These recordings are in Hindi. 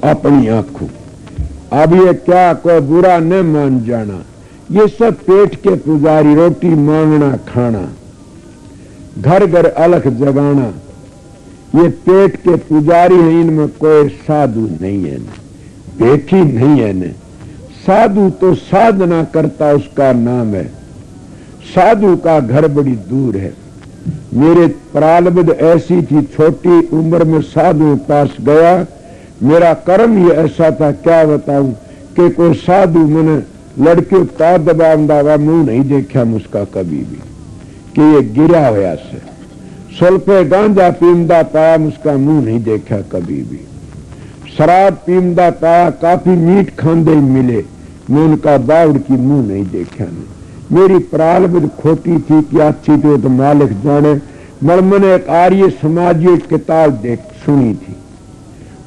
अपनी आंखों। अब ये क्या कोई बुरा न मान जाना, ये सब पेट के पुजारी, रोटी मांगना खाना, घर घर अलख जगाना, ये पेट के पुजारी हैं, इनमें कोई साधु नहीं है न, भेखी नहीं है न। साधु तो साधना करता उसका नाम है, साधु का घर बड़ी दूर है। मेरे प्रारब्ध ऐसी थी, छोटी उम्र में साधु पास गया, मेरा कर्म ही ऐसा था, क्या बताऊं कि कोई साधु मैंने लड़के का दबाव मुंह नहीं देखा मुझका कभी भी, कि ये गिरा होया से स्वल्पे गांजा पीमदा पाया, मुझका मुंह नहीं देखा कभी भी। शराब पीमदा पाया, काफी मीठ खांदे मिले, मैं उनका बावड़ की मुंह नहीं देखा। मेरी प्रारब्ध खोटी थी कि अच्छी थी तो मालिक जाने। मैंने एक आर्य समाजी किताब देख सुनी थी,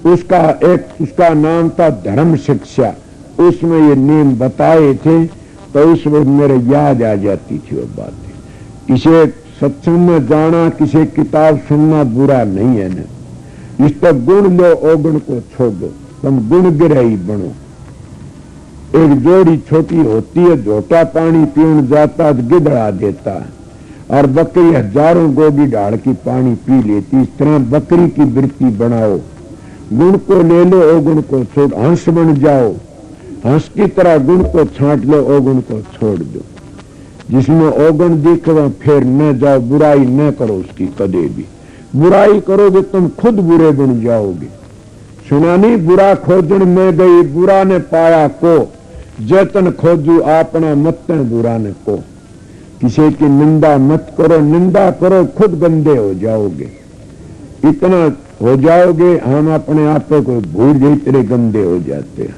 उसका नाम था धर्म शिक्षा, उसमें ये नियम बताए थे, तो उस वक्त मेरे याद आ जाती थी वो बातें। किसी सत्संग में जाना, किसी किताब सुनना बुरा नहीं है न, इस पर गुण लो अवगुण को छोड़ दो, तुम गुण गिरही बनो। एक जोड़ी छोटी होती है, झोटा पानी पीने जाता तो गिदड़ा देता है, और बकरी हजारों गोगी डाल की पानी पी लेती। इस तरह बकरी की वृत्ति बनाओ, गुण को ले लो अवगुण को छोड़, हंस बन जाओ, हंस की तरह गुण को छांट लो अवगुण को छोड़ दो। जिसमें अवगुण दिख वह फिर न जाओ, बुराई न करो उसकी कदे भी, बुराई करोगे तुम खुद बुरे बन जाओगे। सुना नहीं, बुरा खोजन में गई बुरा ने पाया को, जतन खोजू अपना मत्तन बुरा ने को। किसी की निंदा मत करो, निंदा करो खुद गंदे हो जाओगे, इतना हो जाओगे हम अपने आप को भूल गए, तेरे गंदे हो जाते हैं।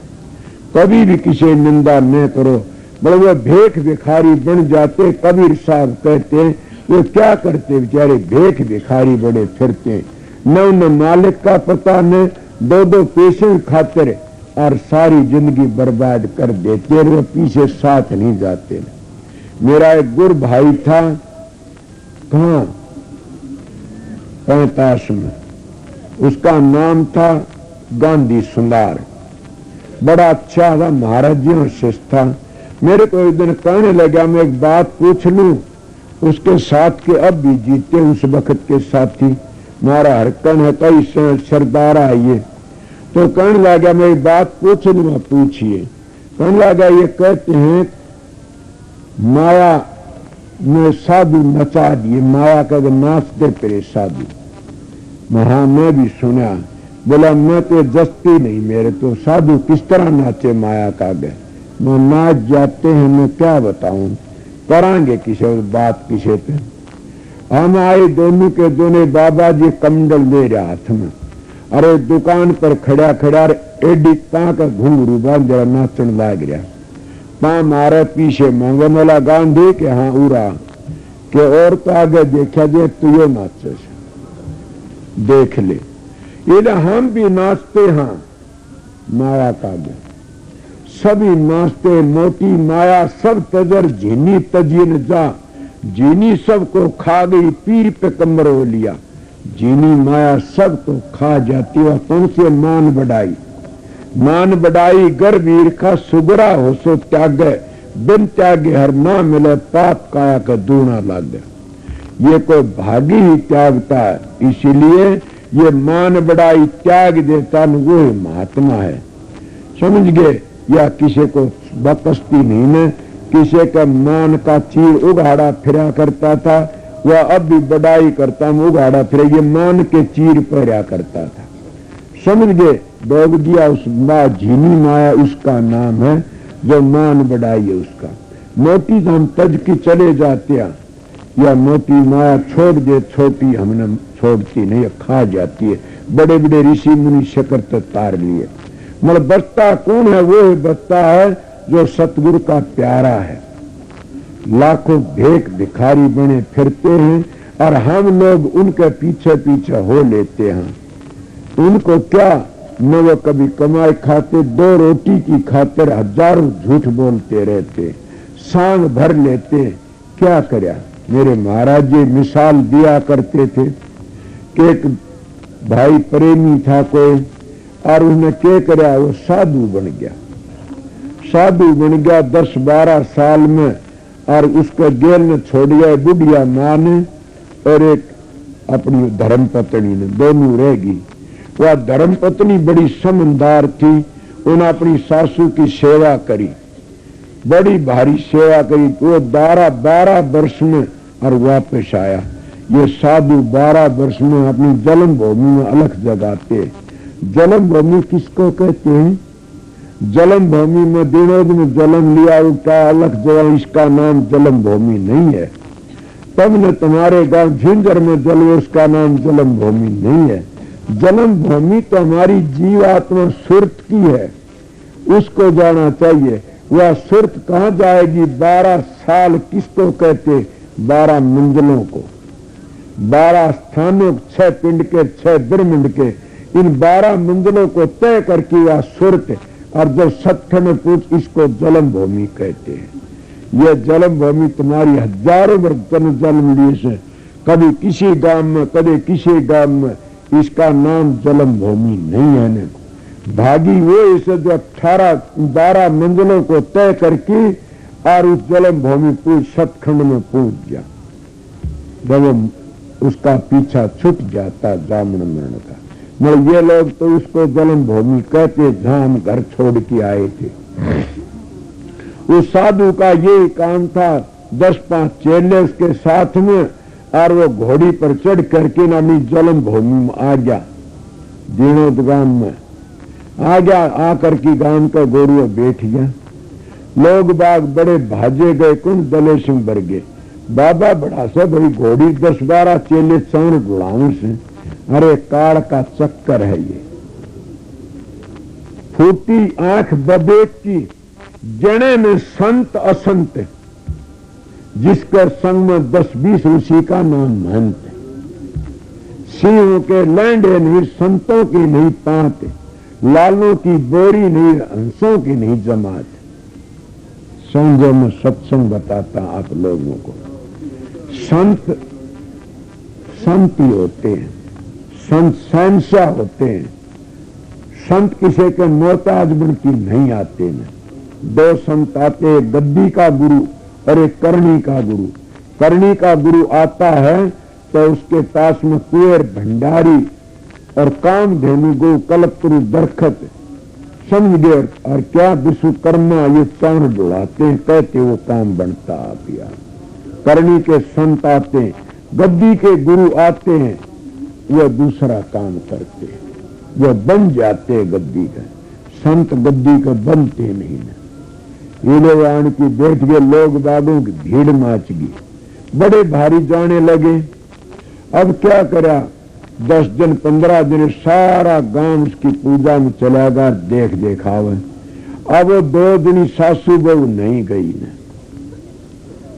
कभी भी किसी निंदा न करो, बड़े वो भेख भिखारी बन जाते। कबीर साहब कहते हैं वो क्या करते बेचारे, भेख भिखारी बड़े फिरते, न उन्हें मालिक का पता, न दो दो पैसे खातिर, और सारी जिंदगी बर्बाद कर देते, वो पीछे साथ नहीं जाते। मेरा एक गुरु भाई था, कहाँ 45 में, उसका नाम था गांधी सुंदर, बड़ा अच्छा था, महाराज जी और शिष्य था। मेरे को एक दिन कहने लगा मैं एक बात पूछ लूं, उसके साथ के अब भी जीते उस वक्त के साथी, मारा हरकन है कई सरदार है ये, तो कहने लगा मैं एक बात पूछ लूंगा, पूछिए। कहने लगा ये कहते हैं माया में साधु नचा दिए, माया का नाचते तेरे साधु। महा मैं भी सुना, बोला मैं तो जस्ती नहीं, मेरे तो साधु किस तरह नाचे माया का गए, मैं नाच जाते हैं, मैं क्या बताऊं, करांगे किसी बात किसी पे। हम आए दोनों के दोनों, बाबा जी कमंडल दे रहे हाथ में, अरे दुकान पर खड़ा खड़ा एडी पा का घुंघरू बांध जरा नाचन लाग रहा, पा मारे पीछे मांगे मला गांधी के हाँ उरा के, और तो आगे देखा जे तू यो नाचे देख ले, ये हम भी नाचते हाँ माया का गए, सभी नाचते, मोटी माया सब तजर झीनी तजीन जा, जीनी सबको खा गई, पीर पे कमर हो लिया, जीनी माया सबको खा जाती है। तुमसे मान बढ़ाई गर्भीर का सुगरा हो सो त्यागे, बिन त्यागे हर ना मिले, पाप काया का दूना लागे। ये कोई भागी ही त्यागता है, इसीलिए ये मान बढ़ाई त्याग देता न वो ही महात्मा है, समझ गए। या किसी को बकस्ती नहीं ने, किसी का मान का चीर उगाड़ा फिरा करता था, वह अब भी बढ़ाई करता उगाड़ा फिरे, ये मान के चीर पहरा करता था, समझ गए। डोग दिया उस झीनी माया, उसका नाम है जो मान बढ़ाई है उसका। मोटी तो हम तज की चले जाते हैं, या मोटी माया छोड़ दे, छोटी हमने छोड़ती नहीं, खा जाती है। बड़े बड़े ऋषि मुनि शकर तो तार लिए, मतलब बचता कौन है, वो बचता है जो सतगुरु का प्यारा है। लाखों भेख भिखारी बने फिरते हैं और हम लोग उनके पीछे पीछे हो लेते हैं। उनको क्या न वो कभी कमाई खाते, दो रोटी की खातिर हजारों झूठ बोलते रहते, सांग भर लेते, क्या करया। मेरे महाराज जी मिसाल दिया करते थे कि एक भाई प्रेमी था कोई, और उसने क्या कराया, वो साधु बन गया। साधु बन गया 10-12 साल में, और उसके गेल ने छोड़ गया बुढ़िया मां ने और एक अपनी धर्म पत्नी ने, दोनों रहेगी। वह धर्म पत्नी बड़ी समझदार थी, उन्हें अपनी सासू की सेवा करी, बड़ी भारी सेवा करी। वो 12 वर्ष में और वापस आया। ये साधु 12 वर्ष में अपनी जन्म भूमि में अलख जगाते। जन्म भूमि किसको कहते हैं? जन्म भूमि में दिनोद में जन्म लिया, वो क्या अलख जगह, इसका नाम जन्म भूमि नहीं है। तब ने तुम्हारे गांव झिंझर में जलवे, उसका नाम जन्म भूमि नहीं है। जन्म भूमि तो हमारी जीवात्मा सुरत की है, उसको जाना चाहिए। वह सुरत कहाँ जाएगी? 12 साल किसको कहते? 12 मंजिलों को, 12 स्थानों, 6 पिंड के, 6 ब्रह्मंड के, इन 12 मंजिलों को तय करके वह सुरत। और जब सत्य में पूछ, इसको जन्म भूमि कहते हैं। यह जन्म भूमि तुम्हारी हजारों वर्ष जन्म लिए से, कभी किसी गांव में, कभी किसी गांव में, इसका नाम जन्म भूमि नहीं है। ने भागी वो इसे जो 12 मंजिलों को तय करके और उस जन्म भूमि पूछ सतखंड में पहुंच गया। जब उसका पीछा छूट जाता जामन मरण का, मगर ये लोग तो उसको जन्म भूमि कहते जहां हम घर छोड़ के आए थे। उस साधु का ये काम था, 10-5 चेले उसके साथ में, और वो घोड़ी पर चढ़ करके अपनी जन्म भूमि में आ गया। जीर्णोद गांव में आ गया, आकर के गांव का गोरू बैठ गया। लोग बाग बड़े भाजे गए, कौन दले सिंह बरगे बाबा बड़ा सा भाई घोड़ी 10-12 चेले चौड़ गुड़ाऊ से। अरे काल का चक्कर है ये, फूटी आंख बदेक की, जने में संत असंत, जिसके संग में 10-20 ऋषि का नाम महंत। सिंहों के लैंडे नहीं, संतों की नहीं पांत, लालों की बोरी नहीं, हंसों की नहीं जमात। समझो, मैं सत्संग बताता आप लोगों को। संत संत ही होते हैं, संत शहंशाह होते हैं। संत किसी के मोहताज बन की नहीं आते न। 2 संत आते, गद्दी का गुरु और एक करणी का गुरु। करणी का गुरु आता है तो उसके पास में कुएर भंडारी और कामधेनु गो कल्पतरु दरखत समझ गए, और क्या विश्वकर्मा ये चौड़ डुलाते हैं, कहते वो काम बनता आप यार। करणी के संत आते हैं, गद्दी के गुरु आते हैं, वो दूसरा काम करते हैं, वो बन जाते गद्दी का। संत गद्दी का बनते नहीं ना। ये लोग आन की बैठ गए, लोग बागों की भीड़ माच गई, बड़े भारी जाने लगे। अब क्या करा, 10 दिन 15 दिन सारा गांव उसकी पूजा में चला गया, देख देखावे। अब 2 दिन सासू बहू नहीं गई न,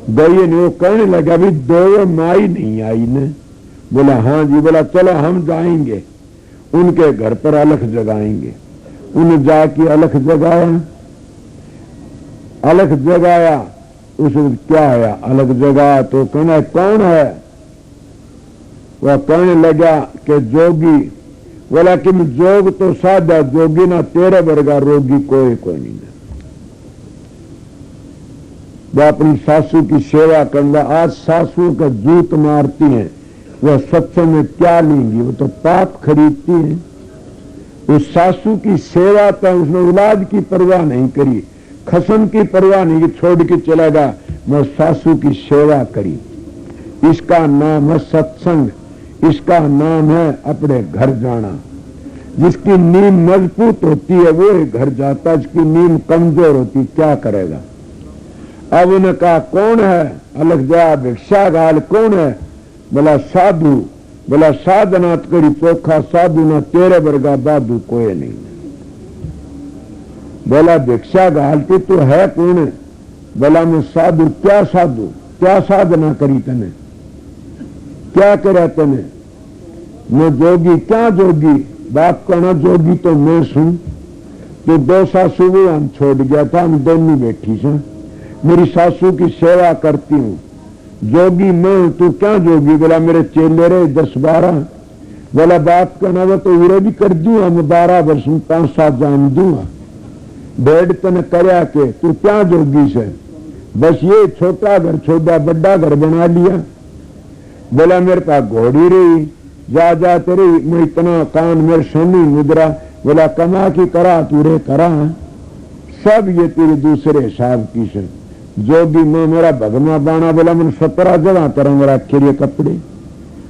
गई ने। वो कहने लगा, अभी 2 माई नहीं आई न। बोला हाँ जी। बोला चलो हम जाएंगे, उनके घर पर अलख जगाएंगे। उन्हें जाके अलख जगाया, अलख जगाया। उसमें क्या है, अलग जगह तो कहना कौन है? वह कहने लगा कि जोगी। बोला कि जोग तो साधा, जोगी ना तेरे वर्गा रोगी कोई नहीं। वह अपनी सासू की सेवा करना। आज सासू का जूत मारती हैं, वह सत्संग में क्या लेंगी? वो तो पाप खरीदती हैं। उस सासू की सेवा तो उसने औलाद की परवाह नहीं करी, खसम की परवाह नहीं, छोड़ के चला गया। मैं सासू की सेवा करी। इसका नाम है सत्संग, इसका नाम है अपने घर जाना। जिसकी नींद मजबूत होती है वो घर जाता, जिसकी नींद कमजोर होती क्या करेगा? अब उन्हें कहा कौन है? अलग जा भिक्षा गाल कौन है? बोला साधु। बोला साधनाथ करी चोखा साधु ना तेरे वर्गा दादू कोई नहीं। बोला भिक्षा घालती तो है कौन? बोला मैं साधु। क्या साधु? क्या साधना करी तने? क्या करा तने? मैं जोगी। क्या जोगी? बाप कहना जोगी तो मैं सुन। तो 2 सासू भी हम छोड़ गया था, हम दोनों बैठी से। मेरी सासू की सेवा करती हूँ। जोगी मैं, तू क्या जोगी? बोला मेरे चेले रहे 10-12, बोला बात करना वो तो उरे भी कर दूंगा, मैं 12 वर्ष में 5-7 जान दूंगा। बेड तन करया के तू क्या जोगी से, बस ये छोटा घर छोड़ा बड़ा घर बना लिया। बोला मेरे पास घोड़ी रही, जा जा तेरी मैं इतना कान मेरे सोनी मुद्रा। बोला कमा की करा तूरे करा, सब ये तेरे दूसरे हिसाब की से। जोगी में मेरा भगमा बाना। बोला मैंने 17 जगह तरंग रखे ये कपड़े।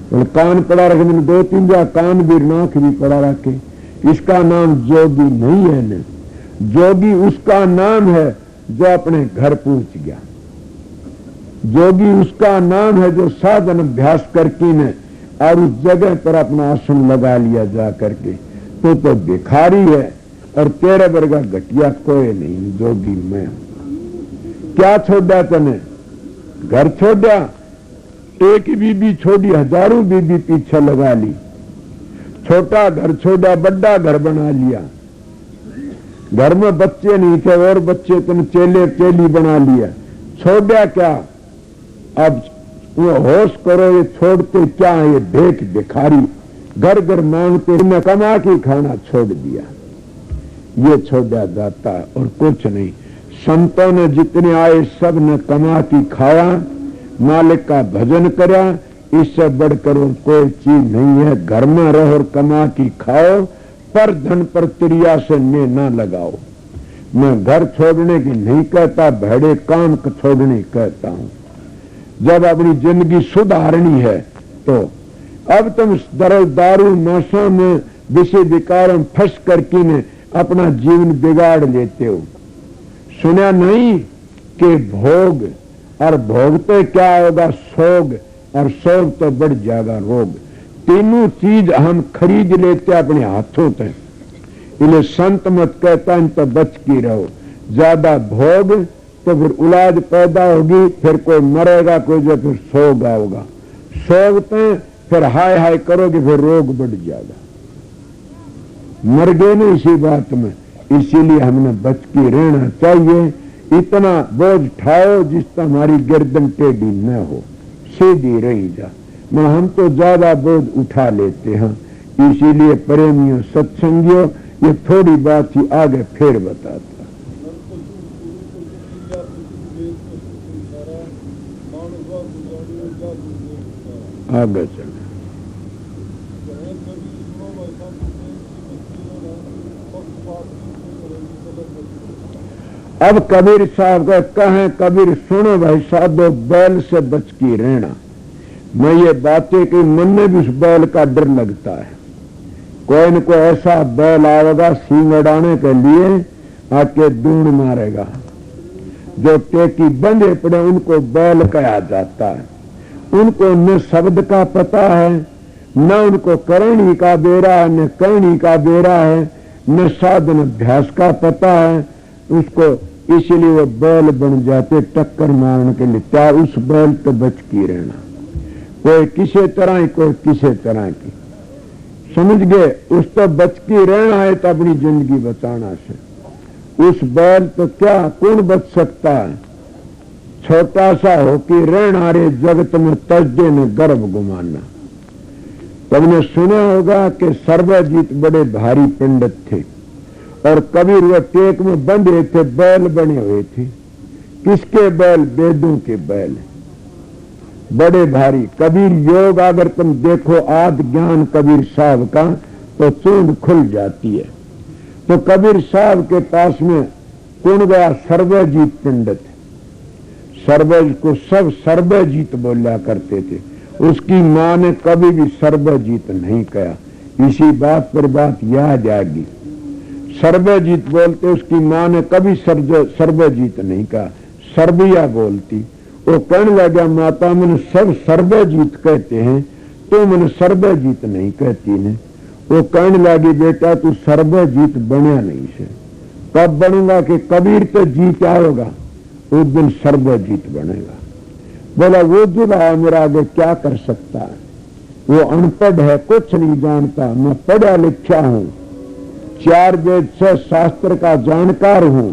बोले कान पड़ा रखे, मैंने 2-3 जगह कान भी नाक भी पड़ा रखे। इसका नाम जोगी नहीं है न, जोगी उसका नाम है जो अपने घर पहुंच गया। जोगी उसका नाम है जो साधन अभ्यास करके ने और उस जगह पर अपना आसन लगा लिया जा करके। तो भिखारी है और तेरे वर्गा घटिया कोई नहीं। जोगी में क्या छोड़ा तने, घर छोड़ा, एक बीबी छोड़ी, हजारों बीबी पीछे लगा ली। छोटा घर छोड़ा, बड़ा घर बना लिया। घर में बच्चे नहीं थे और बच्चे तुम चेले चेली बना लिया। छोड़ा क्या, अब वो होश करो, ये छोड़ते क्या है, ये भेख भिखारी घर घर मांगते, मैं कमा के खाना छोड़ दिया। ये छोड़ा जाता और कुछ नहीं। संतों ने जितने आए सब ने कमा की खाया, मालिक का भजन करा, इससे बढ़कर कोई चीज नहीं है। घर में रहो और कमा की खाओ, पर धन पर त्रिया से ने ना लगाओ। मैं घर छोड़ने की नहीं कहता, भेड़े काम छोड़ने कहता हूं। जब अपनी जिंदगी सुधारनी है तो अब तुम दारू नशा में विषय विकार में फंस करके ने अपना जीवन बिगाड़ लेते हो। सुना नहीं कि भोग और भोगते क्या होगा, सोग, और सोग तो बढ़ जाएगा रोग। तीनों चीज हम खरीद लेते अपने हाथों से। इन्हें संत मत कहता, इन तो बच के रहो। ज्यादा भोग तो फिर औलाद पैदा होगी, फिर कोई मरेगा, कोई जो फिर सोग आओगा। सोगते फिर हाय हाय करोगे, फिर रोग बढ़ जाएगा। मर गए ना इसी बात में। इसीलिए हमने बच के रहना चाहिए। इतना बोझ उठाओ जिससे हमारी गर्दन टेढ़ी न हो, सीधी रही जा। मैं हम तो ज्यादा बोझ उठा लेते हैं। इसीलिए प्रेमियों सत्संगियों, ये थोड़ी बात ही आगे फिर बताता। आगे चले। अब कबीर साहब का कहें, कबीर सुनो भाई साधो, बैल से बच के रहना। मैं ये बातें कि मन में भी उस बैल का डर लगता है। कोई न कोई ऐसा बैल आएगा सींग अड़ाने के लिए, आके दूण मारेगा। जो टेकी बंधे पड़े उनको बैल कहा जाता है। उनको न शब्द का पता है, न उनको करणी का बेरा है, न करणी का बेरा है, न साधन अभ्यास का पता है उसको। इसलिए वो बैल बन जाते टक्कर मारने के लिए। क्या उस बैल तो बच के रहना। कोई किसी तरह की, कोई किसी तरह की, समझ गए। उस तो बच के रहना है तो अपनी जिंदगी बचाना से। उस बैल तो क्या कौन बच सकता है। छोटा सा होके रहना रे जगत में, तजदे ने गर्भ गुमाना। तुमने सुना होगा कि सर्वजीत बड़े भारी पंडित थे और कबीर वह टेक में बंध रहे थे, बैल बने हुए थे। किसके बैल? वेदों के बैल, बड़े भारी। कबीर योग अगर तुम देखो आद ज्ञान कबीर साहब का तो चूंद खुल जाती है। तो कबीर साहब के पास में कौन गया? सर्वजीत पंडित। सर्वज को सब सर्वजीत बोला करते थे। उसकी मां ने कभी भी सर्वजीत नहीं कहा। इसी बात पर बात याद आ गई। सर्वजीत बोलते, उसकी मां ने कभी सर्वजीत नहीं कहा, सर्बिया बोलती। वो कहने लगा माता मैंने सब सर्वजीत कहते हैं, तो मैंने सर्वजीत नहीं कहती ने। वो कहने लगी बेटा तू सर्वजीत बना नहीं से। कब बनूंगा? कि कबीर तो जीत आओगा उस दिन सर्वजीत बनेगा। बोला वो जुड़ा मेरा आगे क्या कर सकता है? वो अनपढ़ है, कुछ नहीं जानता। मैं पढ़ा लिखा हूं, 4 वेद 6 शास्त्र का जानकार हूं।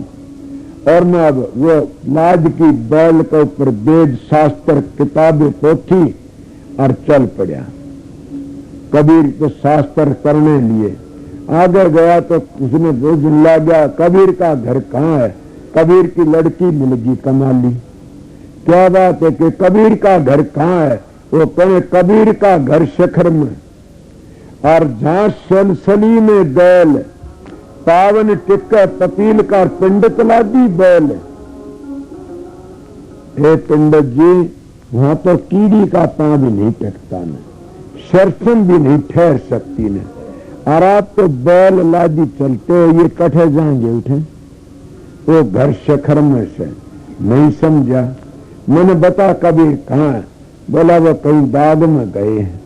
और मैं अब वो लाद की बैल के ऊपर वेद शास्त्र किताबें पोथी और चल पड़ा। कबीर तो शास्त्र करने लिए आगे गया तो उसने बोझ ला गया, कबीर का घर कहाँ है? कबीर की लड़की मिल गई कमाली। क्या बात है कि कबीर का घर कहाँ है? वो कहे कबीर का घर शिखर में, और जहां सलसली में बैल, पावन टिक्का पतील का पिंड तला दी बैल। हे पंडित जी, वहां तो कीड़ी का पांव भी नहीं टिकता न, सरसम भी नहीं ठहर सकती न, और आप तो बैल लादी चलते हो, ये कठे जाएंगे उठे? वो घर शिखर में से नहीं समझा। मैंने बता कबीर कहाँ है? बोला वो कहीं बाग में गए हैं,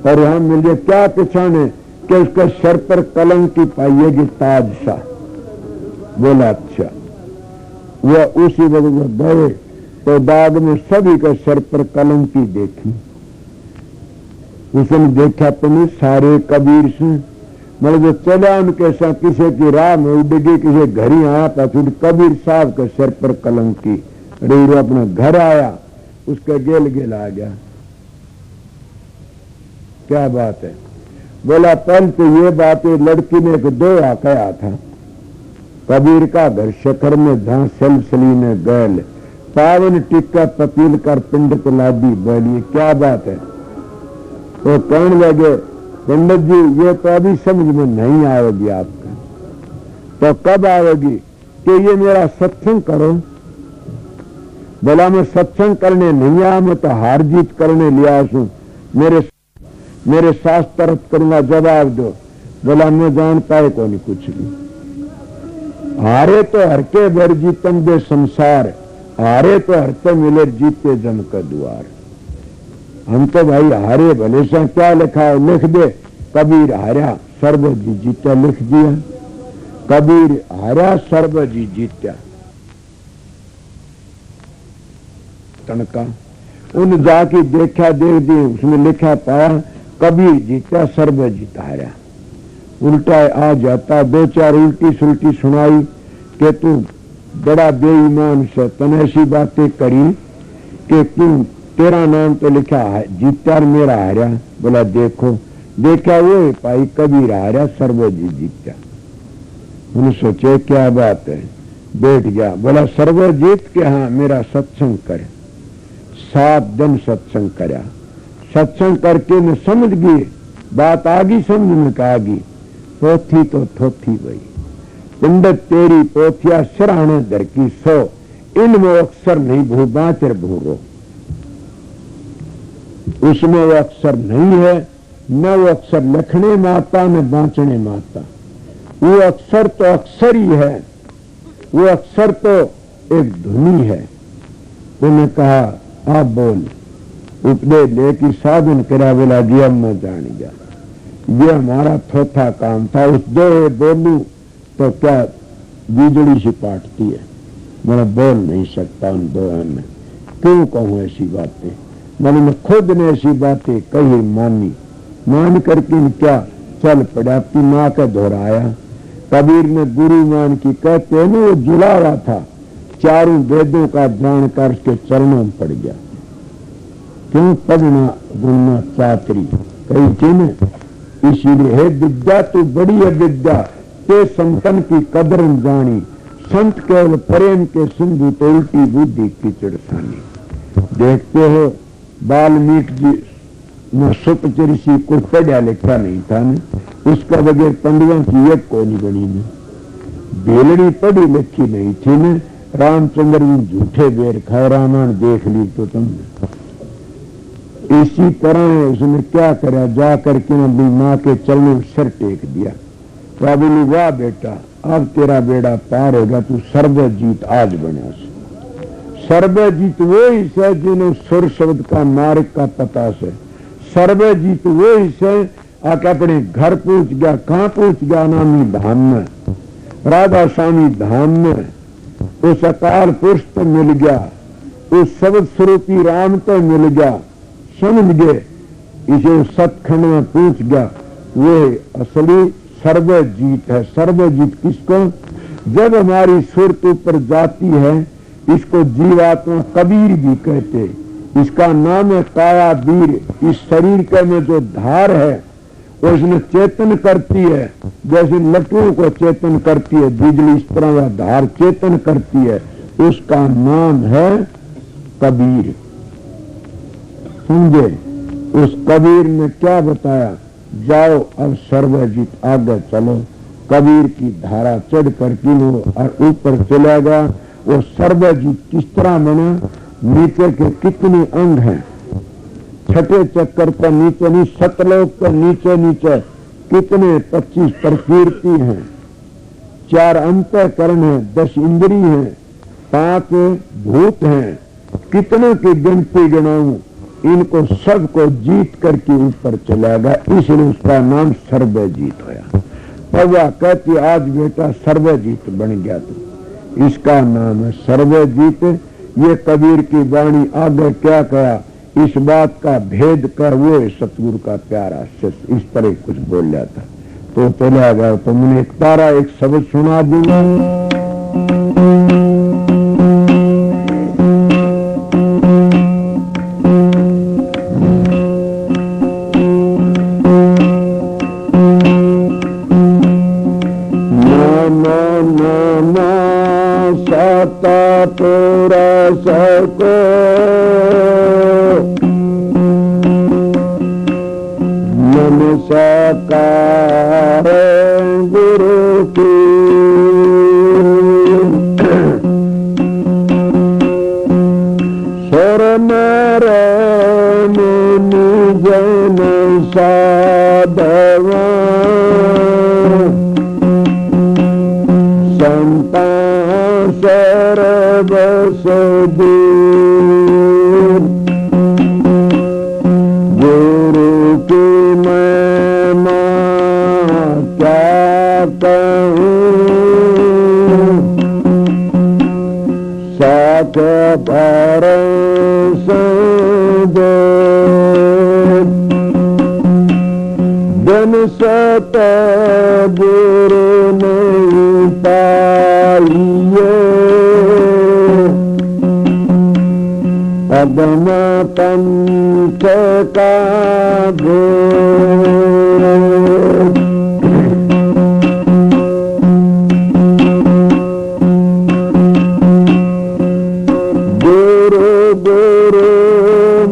और यहां मिले क्या पहचाने कि उसके सर पर कलंकी पाइएगी ताजशाह। बोला अच्छा। वह उसी वक्त गए तो बाग में सभी के सर पर कलंकी देखी। उसने देखा तो नहीं, सारे कबीर से मतलब जो चला उनके साथ किसी की राह में उड़गी, किसी घर ही आया था, फिर कबीर साहब के सर पर कलंकी। रीरो अपना घर आया, उसके गेल गेल आ गया। क्या बात है? बोला पहले तो ये बात है, लड़की ने एक दो कहा था, कबीर का घर शिखर में जहां सलसली में गैल, पावन टिक्का पतील कर पिंड तलादी बैली। क्या बात है? तो कहने लगे पंडित जी ये तो अभी समझ में नहीं आएगी आपका, तो कब आएगी? कि ये मेरा सत्संग करो। बोला मैं सत्संग करने नहीं आया, मैं तो हार जीत करने लिया हूं, मेरे शास्त्र तरफ करूंगा, जवाब दो। बोला मैं जान पाए को नहीं कुछ भी। हारे तो हर के बर जीतम दे संसार, हारे तो हरते मिले जीते जम का द्वार। हम तो भाई हारे भले से क्या लिखा है? लिख दे कबीर हारा सर्वजी जीत्या, लिख दिया। कबीर हारा सर्वजी जीत्या। तनका उन जाके देखा, देख दी, उसमें लिखा पाया कबीर जीता सर्वजीत हारा। उल्टा आ जाता, दो चार उल्टी सुल्टी सुनाई कि तू बड़ा बेईमान से तने ऐसी बातें करी कि तू तेरा नाम तो लिखा है जीता मेरा हारा। बोला देखो, देखा वो पाई कबीर हारा सर्वजीत जीता। उन्हें सोचे क्या बात है, बैठ गया। बोला सर्वजीत के हाँ मेरा सत्संग कर। 7 दिन सत्संग करा। सत्संग करके मैं समझ गई, बात आ गई समझ में आ गई। पोथी तो थोथी गई, पंडित तेरी पोथिया सराहने दर की 100, इनमें अक्सर नहीं भू बाचर भूरो। उसमें वो अक्सर नहीं है, न वो अक्सर लखने माता न बांचने माता। वो अक्सर तो अक्सर ही है, वो अक्सर तो एक धुनी है। उन्हें कहा आप बोल, उपदेश लेकी साधन करा। बोला जी अब मैं जान गया, ये हमारा थोथा काम था। उस दो बोलू तो क्या बिजली सी पाटती है, मैं बोल नहीं सकता उन दो में। क्यों कहूं ऐसी बातें? मैंने खुद ने ऐसी बातें कही, मानी, मान करके क्या चल पड़ा, अपनी माँ का दोहराया। कबीर ने गुरु मान की कहते हैं ना, वो जुला रहा था, चारों वेदों का जानकर उसके चरणों में पड़ गया। क्यों? पढ़ना गुणना चातरी कही थी न, इसीलिए हे विद्या तू बड़ी है विद्या, ते संतन की कदर जानी, संत केवल प्रेम के सिंधु तो उल्टी बुद्धि की चिड़सानी। देखते हो वाल्मीकि जी न सुपचरिशी कुछ पढ़ा लिखा नहीं था न, उसका बगैर पंडितों की एक को नहीं बनी न। बेलड़ी पढ़ी लिखी नहीं थी न। रामचंद्र जी झूठे बेर खाए, रामायण देख ली तो तुमने। इसी तरह उसने क्या करा, जा करके अपनी माँ के चरणों में सिर टेक दिया। तो बोली वाह बेटा, अब तेरा बेड़ा पार होगा, तू सर्वजीत आज बना। सर्वजीत वो ही से जिन्हें सुर शब्द का मार्ग का पता से। सर्वजीत वो ही से आके अपने घर पहुंच गया। कहाँ पहुंच गया? नामी धाम में, राधा स्वामी धाम में। उस अकाल पुरुष तो मिल गया, उस शब्द स्वरूपी राम तो मिल गया, समझ गए। इसे सतखंड में पूछ गया, वो असली सर्वजीत है। सर्वजीत किसको? जब हमारी सुरत ऊपर जाती है, इसको जीवात्मा कबीर भी कहते, इसका नाम है काया वीर। इस शरीर के में जो धार है वो इसने चेतन करती है, जैसे लट्टुओं को चेतन करती है बिजली, इस तरह वह धार चेतन करती है। उसका नाम है कबीर। समझे? उस कबीर ने क्या बताया? जाओ अब सर्वजीत आगे चलो। कबीर की धारा चढ़ कर किलो और ऊपर चला गया। वो सर्वजीत किस तरह बना? नीचे के कितने अंग हैं? छठे चक्कर पर नीचे नहीं, सतलोक पर नीचे नीचे कितने 25 प्रकृति हैं, 4 अंतःकरण है, 10 इंद्री हैं, 5 भूत हैं। कितने की गिनती गिनाऊं? इनको सबको जीत करके ऊपर चला गया, इसलिए उसका नाम सर्वजीत होया। पौवा कहती आज बेटा सर्वजीत बन गया तू, इसका नाम है सर्वजीत। ये कबीर की वाणी आगे क्या कहा? इस बात का भेद कर वो सतगुरु का प्यारा शिष्य इस तरह कुछ बोल जाता तो चला गया। तो मैंने एक तारा एक शब्द सुना दूंगा। सको मन साकार गुरु की स्वर मेरे मुनि जन साधवा संता सर्वस दूर गुरु की महिमा क्या कहूँ साथ भरोस दो दिन सत गुरु नहीं पाइए पदम पंथ का गुरु गुरु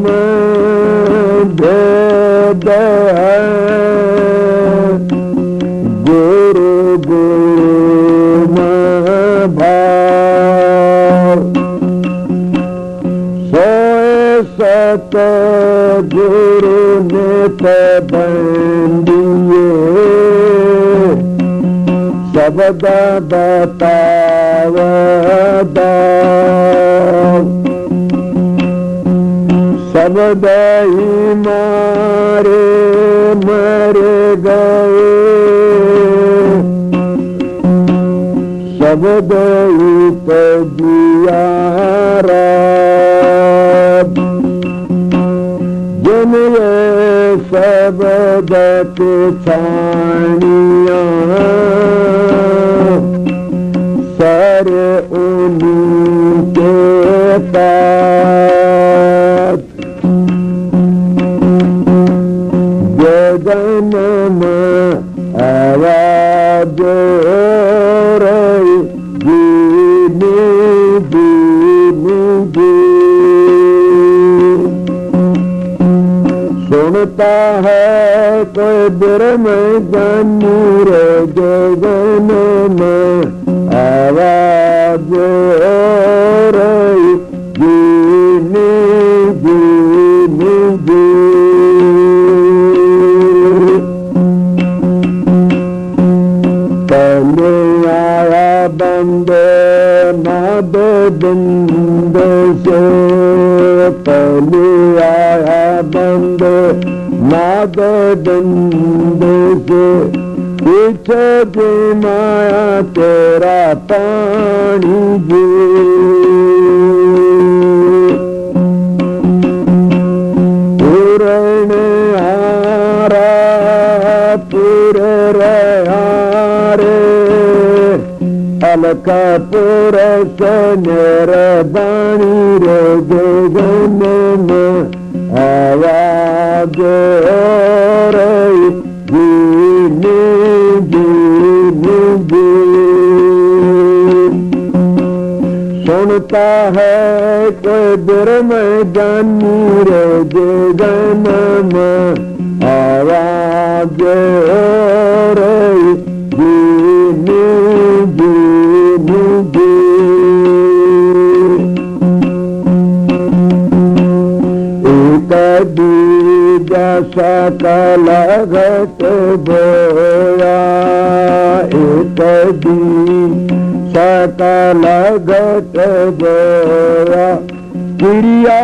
में भेद है, गुरु गुरु में भाव सत गुरु ने बंदिए शब्द बताव शब्द ही मारे मर गए शब्द ही तो जियारा शब्द के छानिया सर उनके पास गगन में आवाज रही दीनी दीनी दी सुनता है कोई ब्रह्म गणूर गगन में आवाज रही दीनी दीनी दी पहले आया बंदे नाद बिंद से पहले आया बंदे नाद बिंद से पीछे की माया तेरा पानी जी पूर्ण आरा पूरे रे अलख पुरस निर्बाणी रे गगन में आवाज रही जीनी जीनी जी सुनता है कोई बिर में जानी रे गगन में आवाज रही जीनी जीनी जी एक दूजा सकल घट बोया एक दी सकल घट बोया क्रिया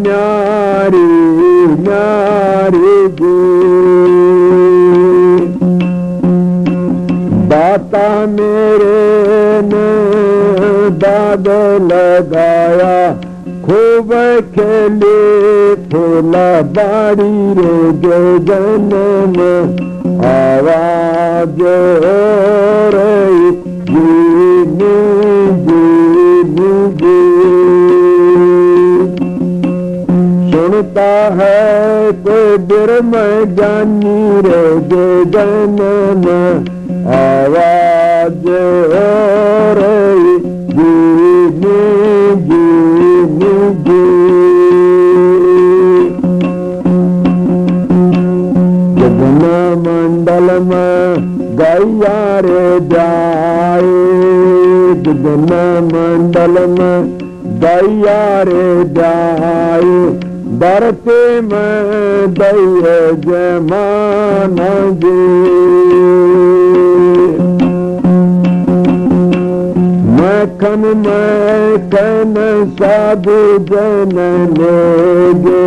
न्यारी न्यारी जी दाता मेरे ने दाद लगाया खूब खेले फूल बाड़ी रे गगन में आवाज रही जीनी जीनी जी सुनता है कोई बिर में जानी रे गगन में आवाज रही जीनी जीनी जी गगन मंडल में गैया रे जाए गगन मंडल में गैया रे जाए डरते में दैय जमान जी मैखन मैखन साधु जन लेगे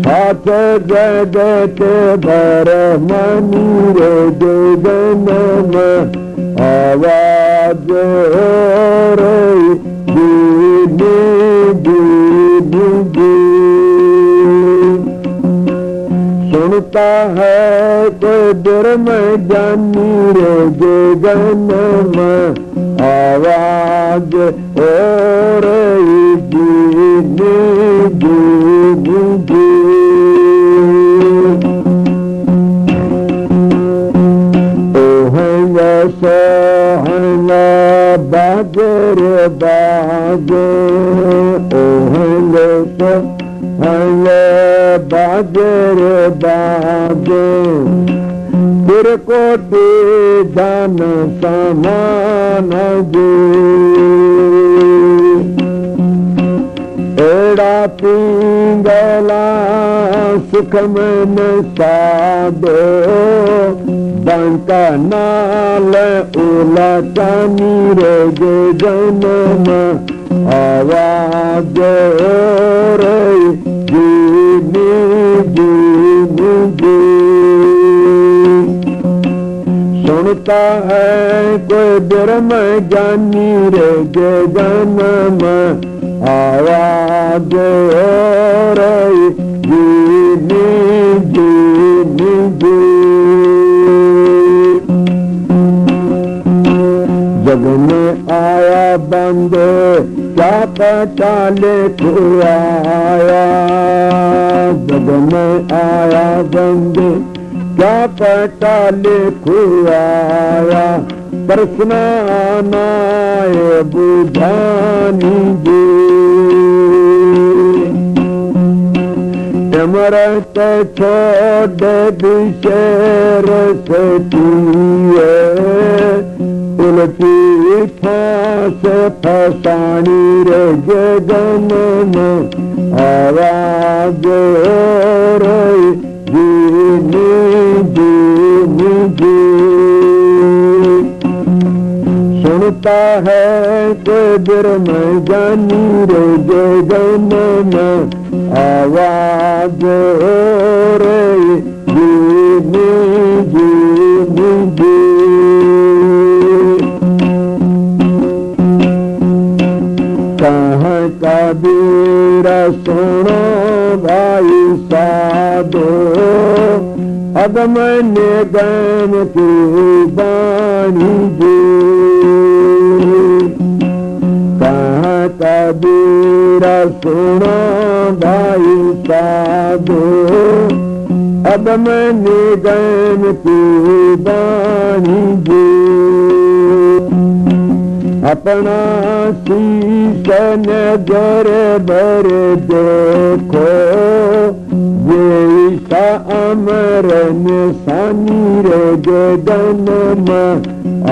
हाथ जगत भर मनी रे गगन में आवाज रही जीनी जीनी जी सुनता है कोई बिर में जानी रे गगन में आवाज हो रही जीनी जीनी जी ओहंग सोहंग बागर बागे ओहंग सोहंग बागर बागे फिर कोटि धन समान जी एड़ा पिंगला सुख मन साधो बंका नाल उलटनी रे गगन में आवाज रही जीनी जीनी जी सुनता है कोई बिर में जानी रे गगन में आवाज रही जीनी जीनी जी जग में आया बंद क्या पता लेके आया जग में आया बंद क्या पता लेके आया प्रश्न आनाए बुझानी जी अमृत छोड़ विशेर सतिए उलटी फांस फसानी रे गगन में आवाज रही जीनी जीनी जी सुनता है कोई बिर में जानी रे गगन में आवाज रही जीनी जीनी जी कहाँ कबीर सुनो भाई साधो अगम निगम की बाणी जी कबीरा सुनो भाई साधो, अब मैंने गैन की बानी जी, अपना शीश नजर भर देखो, ये सा अमर निशानी रे गगन में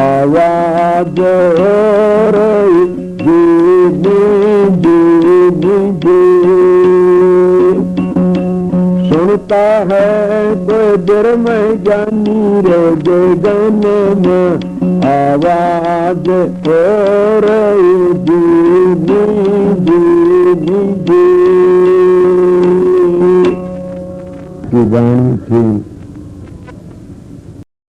आवाज हो रही सुनता है कोई दिल में जानी रे गगन में आवाज हो रही की वाणी थी।